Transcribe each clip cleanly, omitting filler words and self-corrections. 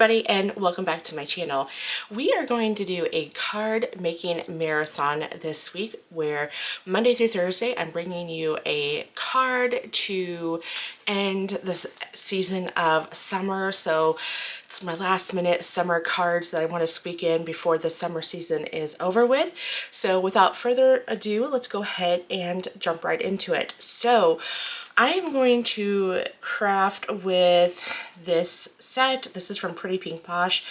everybody, and welcome back to my channel. We are going to do a card making marathon this week where Monday through Thursday I'm bringing you a card to end this season of summer. So it's my last minute summer cards that I want to squeak in before the summer season is over with. So without further ado, let's go ahead and jump right into it. So I am going to craft with this set. This is from Pretty Pink Posh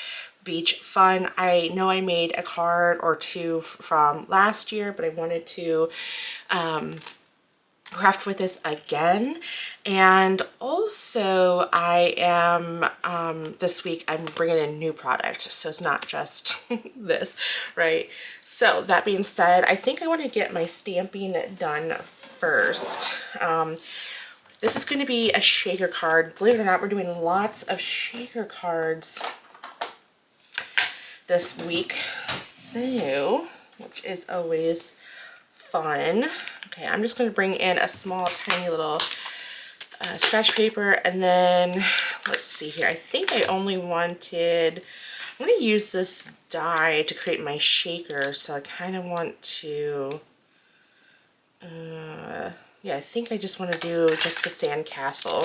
Beach Fun. I know I made a card or two from last year, but I wanted to craft with this again. And also I am this week I'm bringing in a new product, so it's not just this, right? So that being said, I think I want to get my stamping done first. This is going to be a shaker card. Believe it or not, we're doing lots of shaker cards this week, so, which is always fun. Okay, I'm just going to bring in a small, tiny little scratch paper, and then, let's see here. I think I only wanted, I'm going to use this die to create my shaker, so I kind of want to, yeah, I think I just want to do just the sand castle.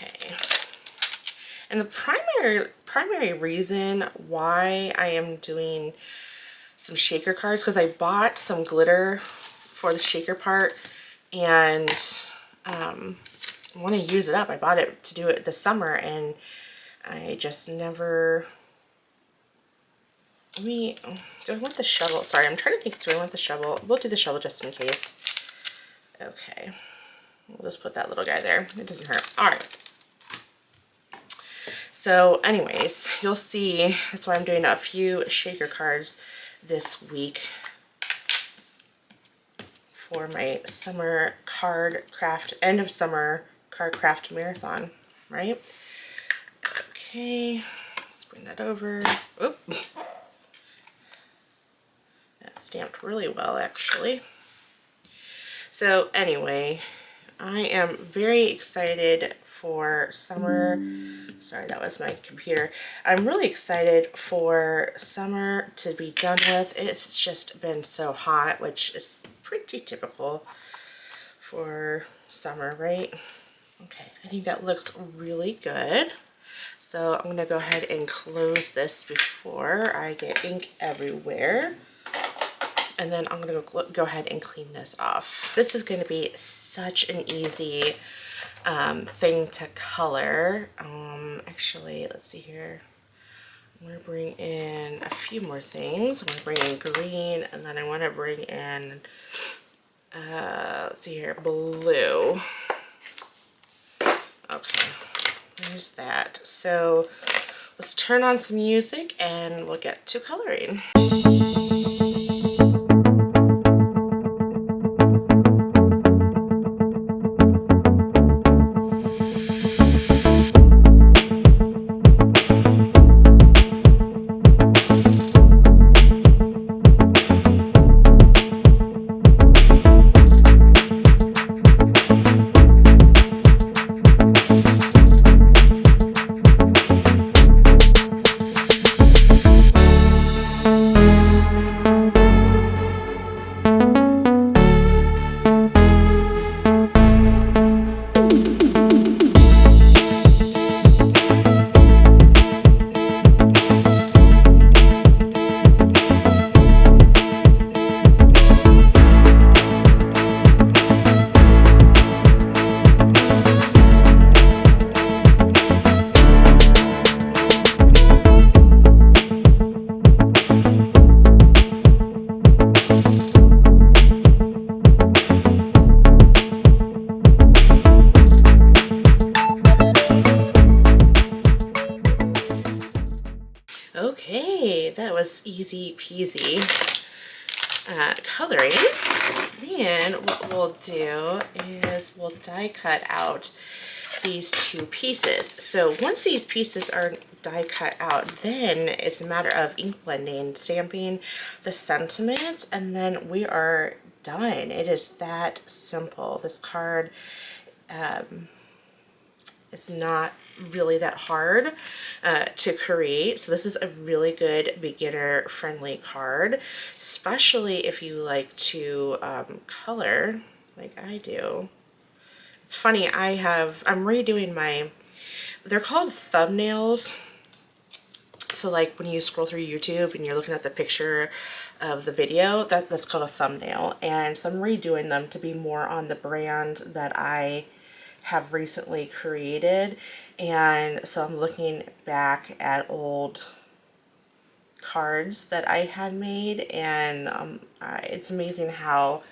Okay. And the primary reason why I am doing some shaker cards, because I bought some glitter for the shaker part and I want to use it up. I bought it to do it this summer and I just never... do I want the shovel? Sorry, I'm trying to think, do I want the shovel? We'll do the shovel just in case. Okay. We'll just put that little guy there. It doesn't hurt. Alright. So anyways, you'll see, that's why I'm doing a few shaker cards this week for my summer card craft, end of summer card craft marathon, right? Okay. Let's bring that over. Oop. Stamped really well, actually. So anyway, I am very excited for summer. Sorry, that was my computer. I'm really excited for summer to be done with. It's just been so hot, which is pretty typical for summer, right? Okay, I think that looks really good. So I'm going to go ahead and close this before I get ink everywhere. And then I'm going to go ahead and clean this off. This is going to be such an easy thing to color. Actually, let's see here. I'm going to bring in a few more things. I'm going to bring in green, and then I want to bring in, let's see here, blue. Okay, there's that. So let's turn on some music and we'll get to coloring. Okay, that was easy peasy coloring. Then what we'll do is we'll die cut out these two pieces. So once these pieces are die cut out, then it's a matter of ink blending, stamping the sentiments, and then we are done. It is that simple. This card It's not really that hard to create. So this is a really good beginner friendly card, especially if you like to color like I do. It's funny, I'm redoing they're called thumbnails. So like when you scroll through YouTube and you're looking at the picture of the video, that's called a thumbnail. And so I'm redoing them to be more on the brand that I have recently created. And so I'm looking back at old cards that I had made, and it's amazing how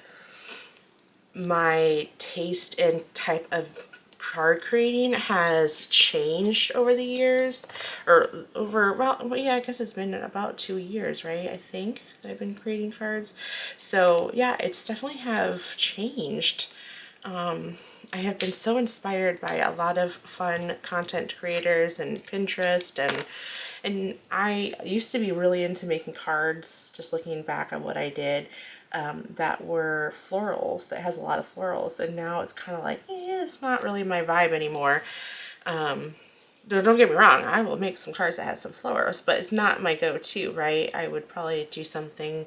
my taste and type of card creating has changed over the years, or well, yeah, I guess it's been about 2 years, right? I think that I've been creating cards. So yeah, it's definitely have changed. I have been so inspired by a lot of fun content creators and Pinterest, and I used to be really into making cards, just looking back on what I did, that were florals, that has a lot of florals, and now it's kind of like, it's not really my vibe anymore. Don't get me wrong, I will make some cards that have some flowers, but it's not my go-to, right? I would probably do something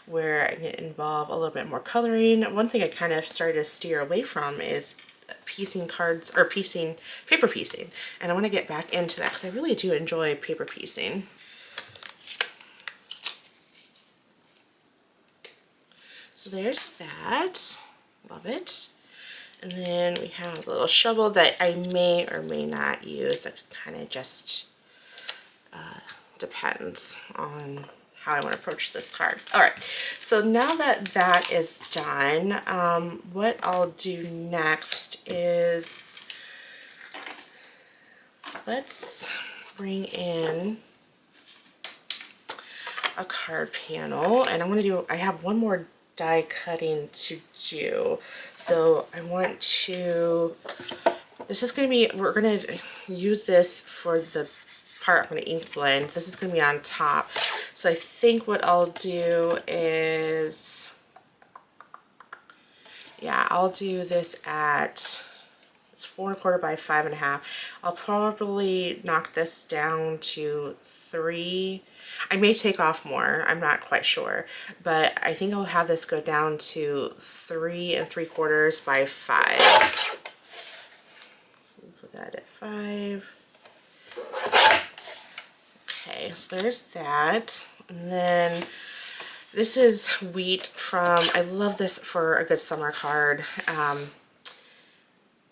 where I can involve a little bit more coloring. One thing I kind of started to steer away from is piecing cards, or paper piecing, and I want to get back into that because I really do enjoy paper piecing. So there's that. Love it. And then we have a little shovel that I may or may not use. It kind of just depends on how I want to approach this card. All right, so now that that is done, what I'll do next is let's bring in a card panel, and I have one more die cutting to do. So I want to, we're going to use this for the part I'm going to ink blend. This is going to be on top. So I think what I'll do is, yeah, I'll do this at, it's 4 1/4 by 5 1/2. I'll probably knock this down to 3. I may take off more, I'm not quite sure, but I think I'll have this go down to 3 3/4 by 5. So we'll put that at 5. Okay, so there's that. And then this is wheat from, I love this for a good summer card.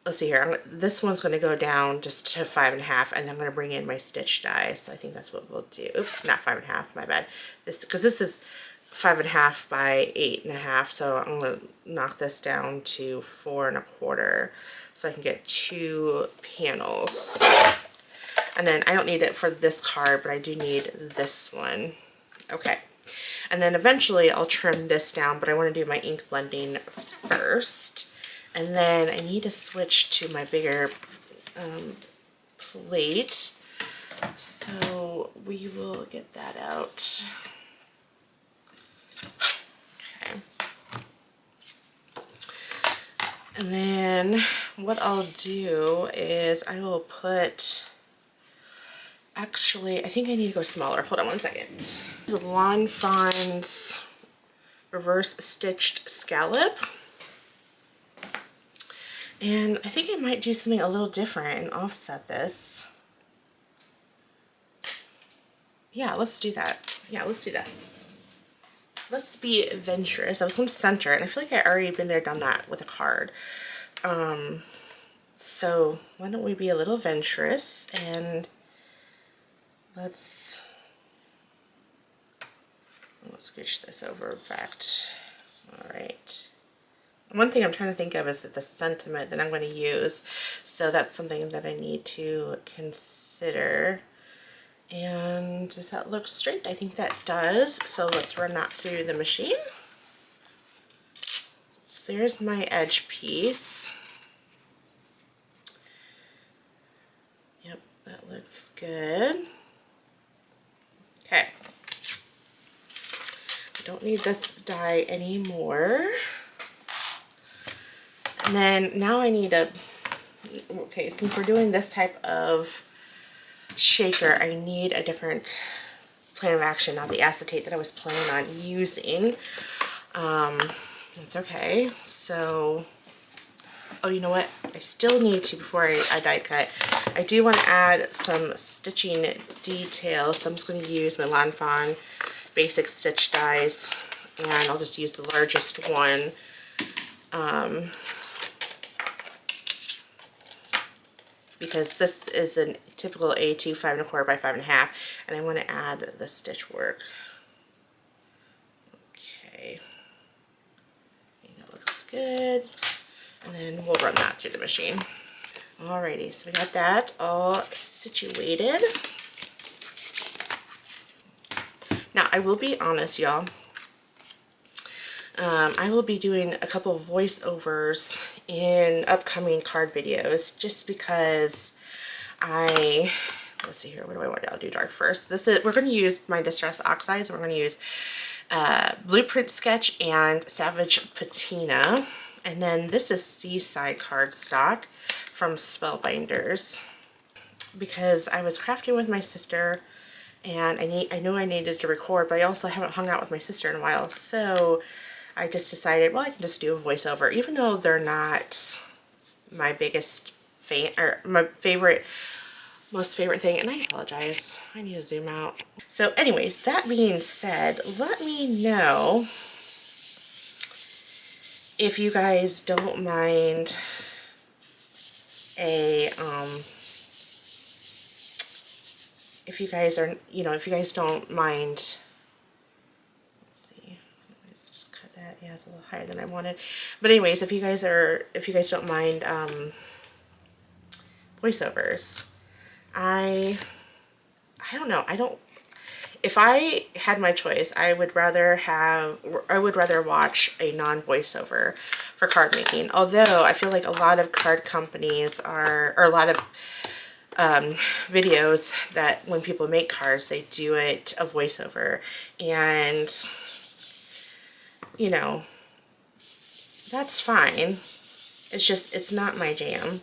Let's see here, this one's going to go down just to 5 1/2, and I'm going to bring in my stitch die. So I think that's what we'll do. Oops, not 5 1/2, my bad. Because this is 5 1/2 by 8 1/2, so I'm going to knock this down to 4 1/4 so I can get 2 panels. And then I don't need it for this card, but I do need this one. Okay. And then eventually I'll trim this down, but I want to do my ink blending first. And then I need to switch to my bigger plate. So we will get that out. Okay. And then what I'll do is I will put, actually, I think I need to go smaller. Hold on one second. This is Lawn Fawn's reverse stitched scallop. And I think I might do something a little different and offset this. Yeah, let's do that. Yeah, let's do that. Let's be adventurous. I was going to center it, and I feel like I already been there, done that with a card. So why don't we be a little adventurous, and let's scooch this over. In fact, all right. One thing I'm trying to think of is that the sentiment that I'm going to use, so that's something that I need to consider. And does that look straight? I think that does. So let's run that through the machine. So there's my edge piece. Yep, that looks good. Okay. I don't need this die anymore. And then now I need to okay, since we're doing this type of shaker, I need a different plan of action, not the acetate that I was planning on using. That's okay. So, oh, you know what? I still need to, before I die cut, I do want to add some stitching details. So I'm just going to use my Lawn Fawn basic stitch dies, and I'll just use the largest one. Because this is a typical A2 5¼ by 5½, and I want to add the stitch work. Okay, I think that looks good, and then we'll run that through the machine. Alrighty, so we got that all situated. Now I will be honest, y'all. I will be doing a couple of voiceovers in upcoming card videos, just because let's see here, what do I want to do? I'll do dark first. We're going to use my Distress Oxides. We're going to use Blueprint Sketch and Savage Patina. And then this is Seaside cardstock from Spellbinders. Because I was crafting with my sister, and I knew I needed to record, but I also haven't hung out with my sister in a while, so I just decided, well, I can just do a voiceover, even though they're not my biggest fan, or my most favorite thing. And I apologize, I need to zoom out. So anyways, that being said, let me know if you guys don't mind if you guys are, if you guys don't mind, let's see, let's just cut that. Yeah, it's a little higher than I wanted. But anyways, if you guys don't mind voiceovers, I don't know. If I had my choice, I would rather watch a non-voiceover for card making. Although I feel like a lot of card companies or a lot of videos that when people make cards, they do it a voiceover, and that's fine. It's just, it's not my jam.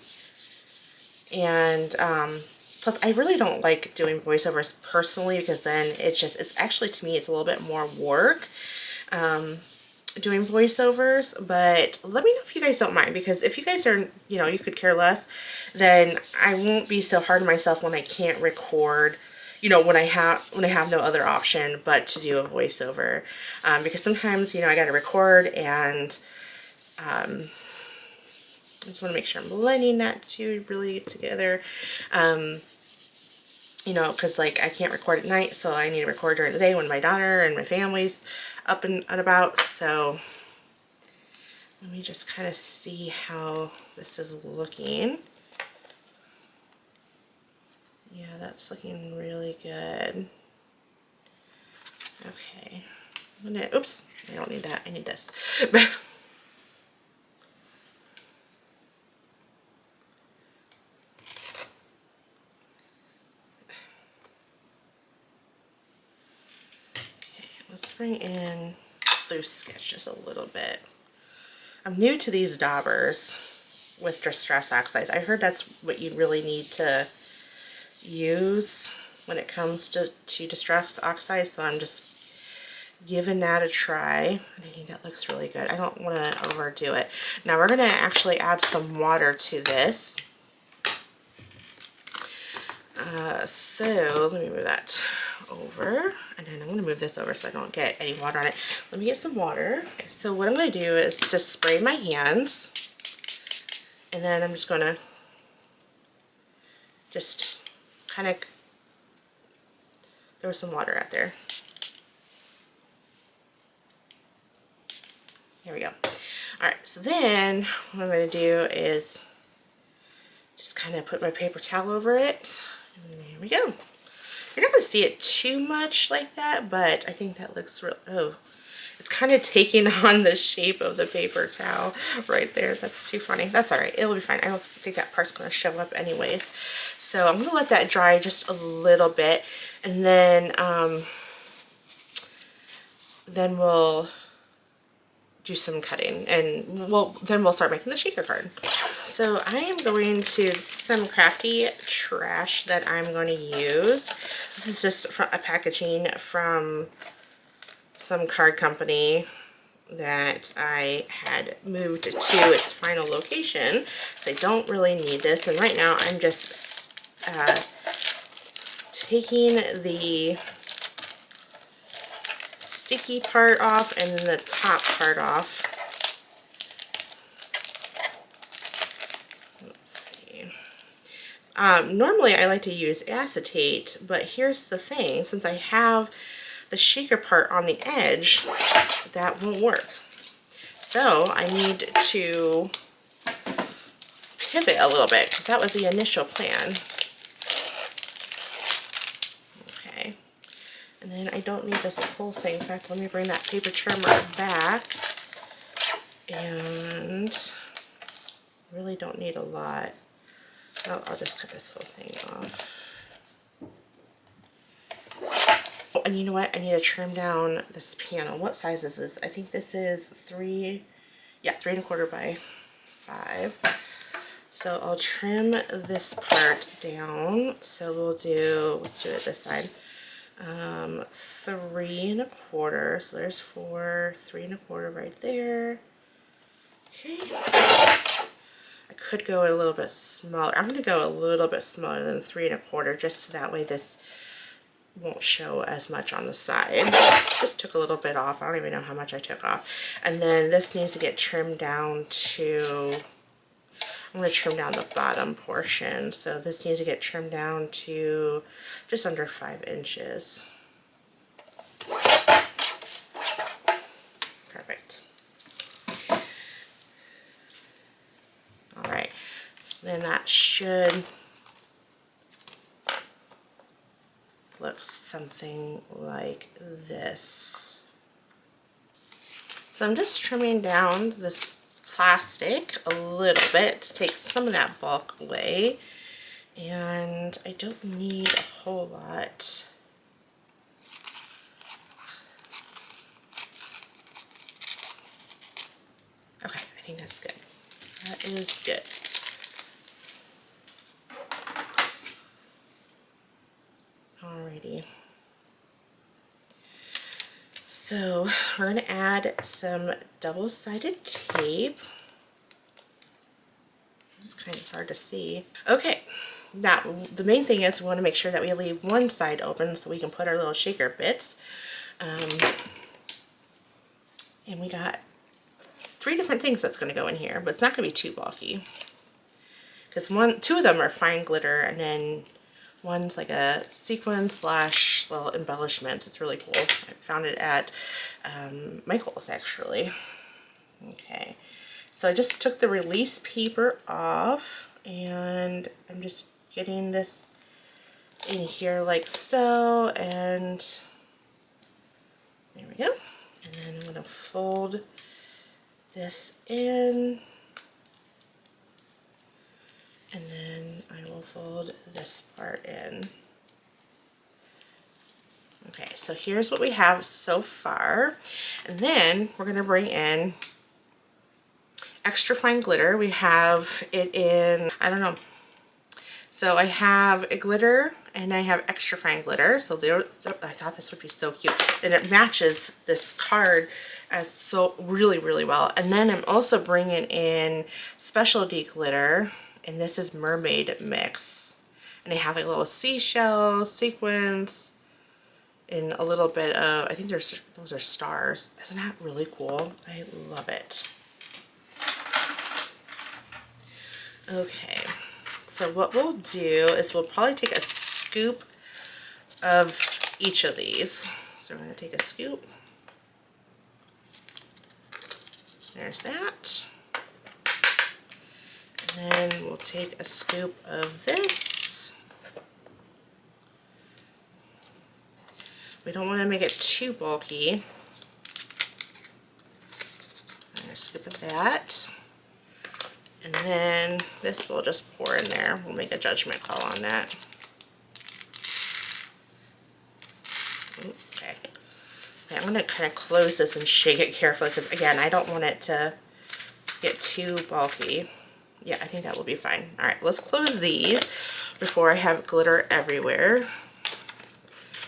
And plus I really don't like doing voiceovers personally, because then it's actually, to me, it's a little bit more work doing voiceovers. But let me know if you guys don't mind, because if you guys are, you could care less, then I won't be so hard on myself when I can't record, when I have no other option but to do a voiceover, because sometimes, I got to record, and I just want to make sure I'm blending that two really together, because like I can't record at night, so I need to record during the day when my daughter and my family's up and about. So let me just kind of see how this is looking. Yeah, that's looking really good. Okay, I'm gonna, oops, I don't need that, I need this. Let's bring in loose sketch just a little bit. I'm new to these daubers with Distress Oxides. I heard that's what you really need to use when it comes to Distress Oxides, so I'm just giving that a try. I think that looks really good. I don't want to overdo it. Now we're going to actually add some water to this. So let me move that over, and then I'm going to move this over so I don't get any water on it. Let me get some water. Okay, so what I'm going to do is just spray my hands, and then I'm just going to just kind of throw some water out there. There we go. Alright, so then what I'm going to do is just kind of put my paper towel over it, and there we go. You're not going to see it too much like that, but I think that looks real. Oh, it's kind of taking on the shape of the paper towel right there. That's too funny. That's all right. It'll be fine. I don't think that part's going to show up anyways. So I'm going to let that dry just a little bit, and then we'll do some cutting, and then we'll start making the shaker card. So I am going to some crafty trash that I'm going to use. This is just from a packaging from some card company that I had moved to its final location, so I don't really need this. And right now I'm just taking the sticky part off and the top part off. Let's see. Normally I like to use acetate, but here's the thing, since I have the shaker part on the edge, that won't work. So I need to pivot a little bit, because that was the initial plan. Okay, and then I don't need this whole thing. In fact, let me bring that paper trimmer back, and really don't need a lot. I'll just cut this whole thing off. Oh, and you know what? I need to trim down this panel. What size is this? I think this is 3 3¼ by 5. So I'll trim this part down. So let's do it this side. 3¼ So there's 4, 3¼ right there. Okay. I could go a little bit smaller. I'm going to go a little bit smaller than 3¼ just so that way this won't show as much on the side. Just took a little bit off. I don't even know how much I took off. And then this needs to get trimmed down to, I'm going to trim down the bottom portion. So this needs to get trimmed down to just under 5 inches. Perfect. All right. So then that should look something like this. So I'm just trimming down this plastic a little bit to take some of that bulk away, and I don't need a whole lot. Okay, I think that's good. That is good. Alrighty. So we're going to add some double-sided tape. This is kind of hard to see. Okay, now the main thing is we want to make sure that we leave one side open so we can put our little shaker bits. And we got 3 different things that's going to go in here, but it's not going to be too bulky. Because 2 of them are fine glitter, and then one's like a sequin / little embellishments. It's really cool. I found it at Michael's actually. Okay, so I just took the release paper off, and I'm just getting this in here like so, and there we go. And then I'm going to fold this in, and then I will fold this part in. Okay, so here's what we have so far, and then we're going to bring in extra fine glitter. We have it in, I don't know, so I have a glitter and I have extra fine glitter, so I thought this would be so cute, and it matches this card as so really well. And then I'm also bringing in specialty glitter, and this is Mermaid Mix, and I have like little seashell sequins and a little bit of, I think those are stars. Isn't that really cool? I love it. Okay, so what we'll do is we'll probably take a scoop of each of these. So we're going to take a scoop. There's that. And then we'll take a scoop of this. We don't want to make it too bulky. A scoop of that. And then this we'll just pour in there. We'll make a judgment call on that. Okay. Okay, I'm going to kind of close this and shake it carefully because, again, I don't want it to get too bulky. Yeah, I think that will be fine. All right, let's close these before I have glitter everywhere.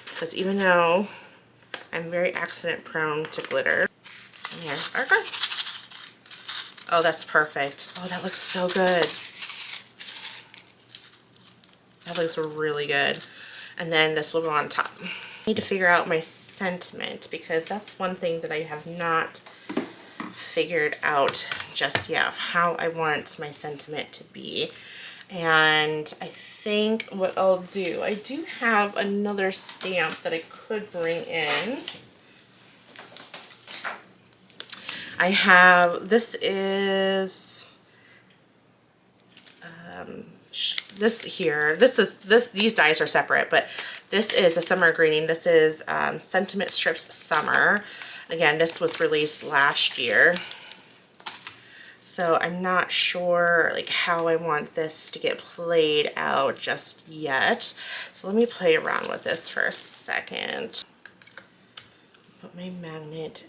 Because even though I'm very accident prone to glitter. And here's our card. Oh, that's perfect. Oh, that looks so good. That looks really good. And then this will go on top. I need to figure out my sentiment because that's one thing that I have not figured out just yet, of how I want my sentiment to be. And I think what I'll do, I do have another stamp that I could bring in. I have, this is these dies are separate, but this is a summer greeting. This is Sentiment Strips Summer. Again, this was released last year. So I'm not sure like how I want this to get played out just yet. So let me play around with this for a second. Put my magnet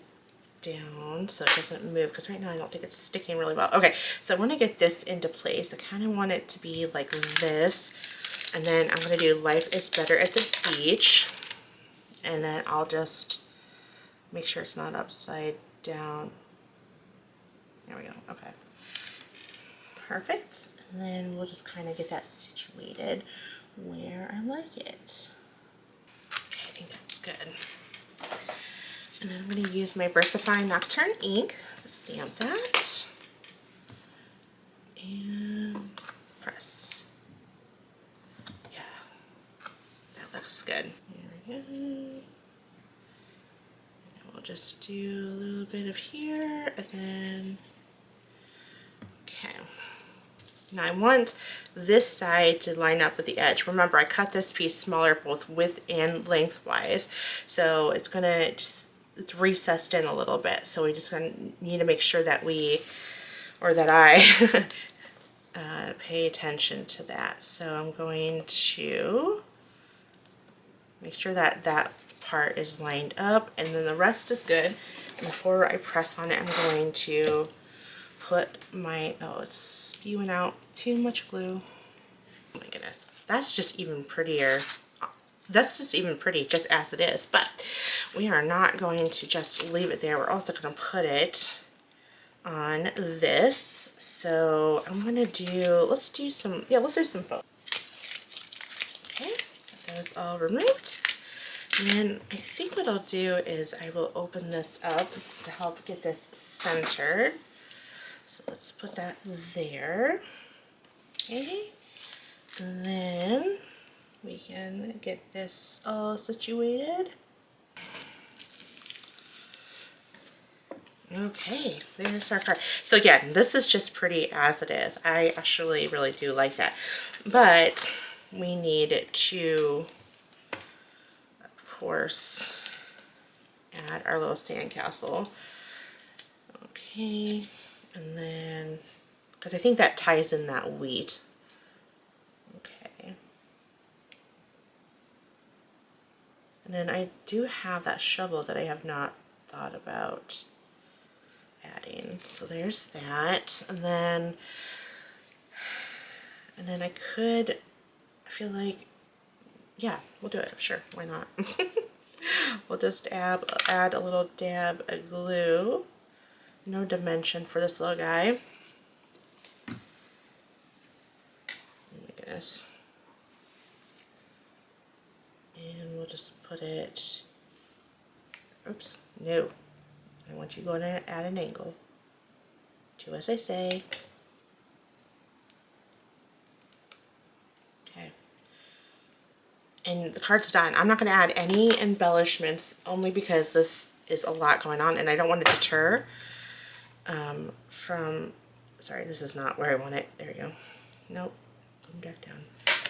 down so it doesn't move, because right now I don't think it's sticking really well. Okay, so I want to get this into place. I kind of want it to be like this, and then I'm going to do Life is Better at the Beach, and then I'll just make sure it's not upside down. There we go. Okay, perfect. And then we'll just kind of get that situated where I like it. Okay, I think that's good. And then I'm going to use my VersaFine Nocturne ink to stamp that. And press. Yeah, that looks good. There we go. And we'll just do a little bit of here, and then, okay. Now I want this side to line up with the edge. Remember, I cut this piece smaller both width and lengthwise, so it's gonna just, it's recessed in a little bit, so we just gonna need to make sure that we, or that I pay attention to that. So I'm going to make sure that that part is lined up, and then the rest is good. And before I press on it, I'm going to put my, oh, it's spewing out too much glue. Oh my goodness, that's just even prettier. That's just even pretty just as it is, but we are not going to just leave it there. We're also going to put it on this. So I'm going to do, let's do some photos. Okay, got those all removed. And then I think what I'll do is I will open this up to help get this centered. So let's put that there. Okay, and then we can get this all situated. Okay, there's our card. So again, this is just pretty as it is. I actually really do like that. But we need to, of course, add our little sandcastle. Okay, and then, because I think that ties in that wheat. Okay. And then I do have that shovel that I have not thought about adding. So there's that. And then I could, I feel like, yeah, we'll do it. Sure, why not? We'll just add a little dab of glue. No dimension for this little guy. Oh my goodness. And we'll just put it, oops, no. I want you going at an angle. Do as I say. Okay. And the card's done. I'm not going to add any embellishments, only because this is a lot going on and I don't want to deter from, sorry, this is not where I want it. There we go. Nope. Come back down.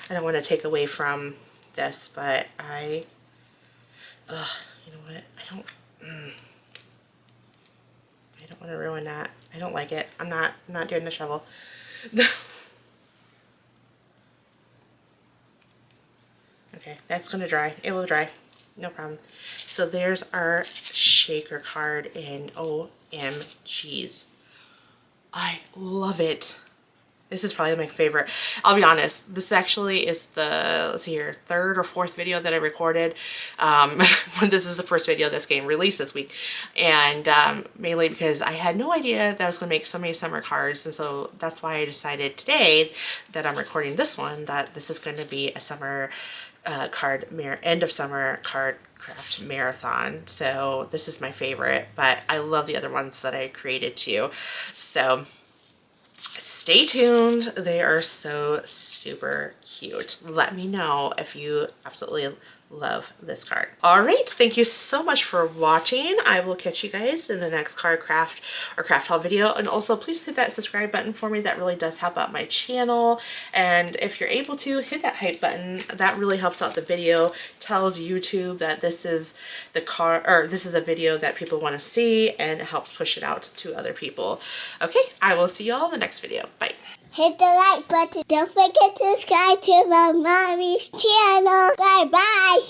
I don't want to take away from this, but you know what? I don't want to ruin that. I don't like it. I'm not doing the shovel. Okay, that's gonna dry. It will dry. No problem. so there's our shaker card, and OMGs. I love it. This is probably my favorite. I'll be honest, this actually is the, let's see here, third or fourth video that I recorded. This is the first video that's getting released this week. And mainly because I had no idea that I was going to make so many summer cards. And so that's why I decided today that I'm recording this one, that this is going to be a summer end of summer card craft marathon. So this is my favorite, but I love the other ones that I created too. So stay tuned. They are so super cute. Let me know if you absolutely love this card. All right, thank you so much for watching. I will catch you guys in the next card craft or craft haul video. And also please hit that subscribe button for me. That really does help out my channel. And if you're able to, hit that hype button. That really helps out the video. Tells YouTube that this is the this is a video that people want to see, and it helps push it out to other people. Okay, I will see you all in the next video. Bye. Hit the like button. Don't forget to subscribe to my mommy's channel. Bye bye.